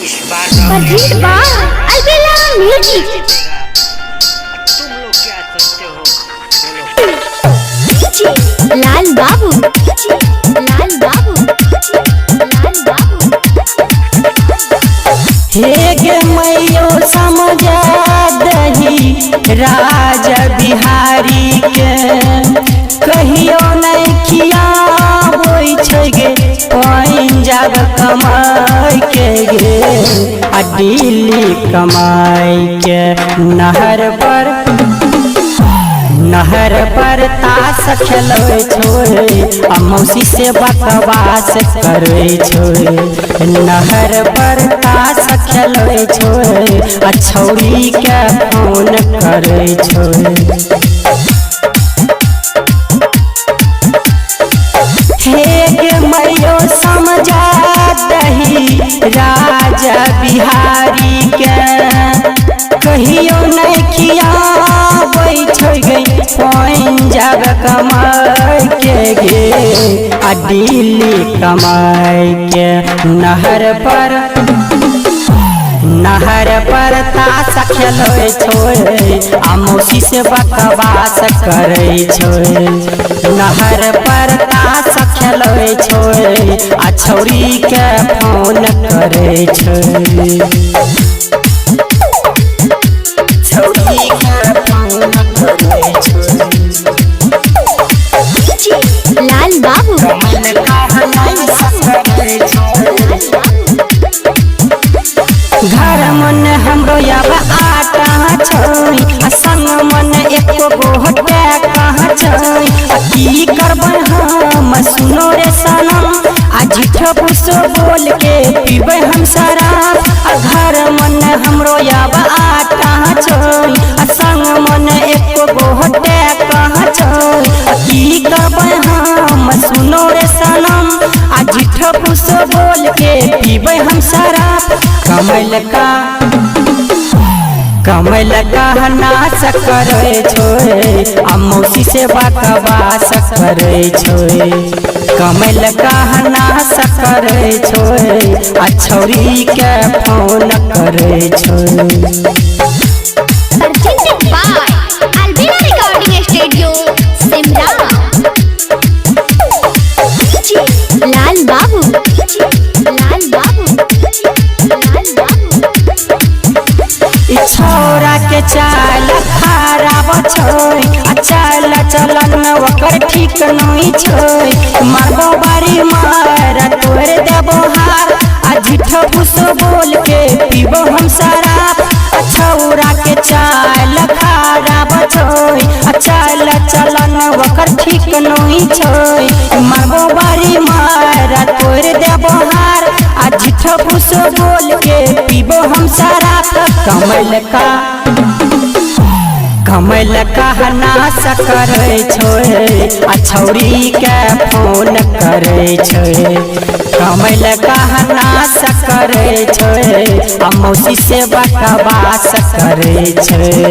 इस बार अलबेला म्यूजिक। तुम लोग क्या सोचते हो बोलो। लाल बाबू, लाल बाबू, लाल बाबू। हे गे मैयो समझा दही राज बिहारी के कहियो नहीं खियाबोई छै गे पंजाब कमाई के गे आ दिल्ली कमाई के नहर पर ताश खेलै छोड़े आ मौसी से बकवास करे छोड़े नहर पर ताश खेलै छोड़े आ छौरी के फोन करे छोड़े। हे गे मैयो समझा दही राजा बिहारी के कहियो नहीं खियाबै छै गे पंजाब कमाई के गे आ दिल्ली कमाई के नहर पर ताश खेलै छोड़े आ मौसी से बकवास करे छोड़े नहर पर ताश खेलै छोड़े आ छौरी के फोन करे छोड़े। छौरी के फोन करे छोड़े। लाल बाबू, घर मन हमरो अब आटा छै आ संग मन एको गोहटे कहाँ छै आ की करबै हम सुनो रे सनम आ झूठ फूसो बोल के पीबै हम शराब आ घर मन हमरो अब आटा छै आ संग मन एको गोहटे कहाँ छै आ की करबै हम सुनो रे सनम आ झूठ फूसो बोल के पीबै हम शराब। कमल का नाश करे छोड़े आ मौसी से बकवास करे छोड़े कमल का नाश करे छोड़े आ छौरी के फोन करे छोड़े। अलबेला रिकॉर्डिंग स्टूडियो सिमरा। लाल बाबू, लाल बाबू, लाल बाबू। छोरा के चाल खराब छै आ चाल चलन में ओकर ठीक नहीं छै मारबो बारी मार तोड़ देबो हार आ झूठ फूसो बोल के पीबो हम शराब आ छौरा के चाल खराब छै आ चाल चलन ओकर ठीक नहीं छै मारबो बारी मार तोड़ देबो हार आ झूठ फूसो बोल के पीबो हम शराब। कमल का नाश करे छोड़े आ छौरी के फोन करे छोड़े कमल का नाश करे छोड़े आ मौसी से बकवास करे छोड़े।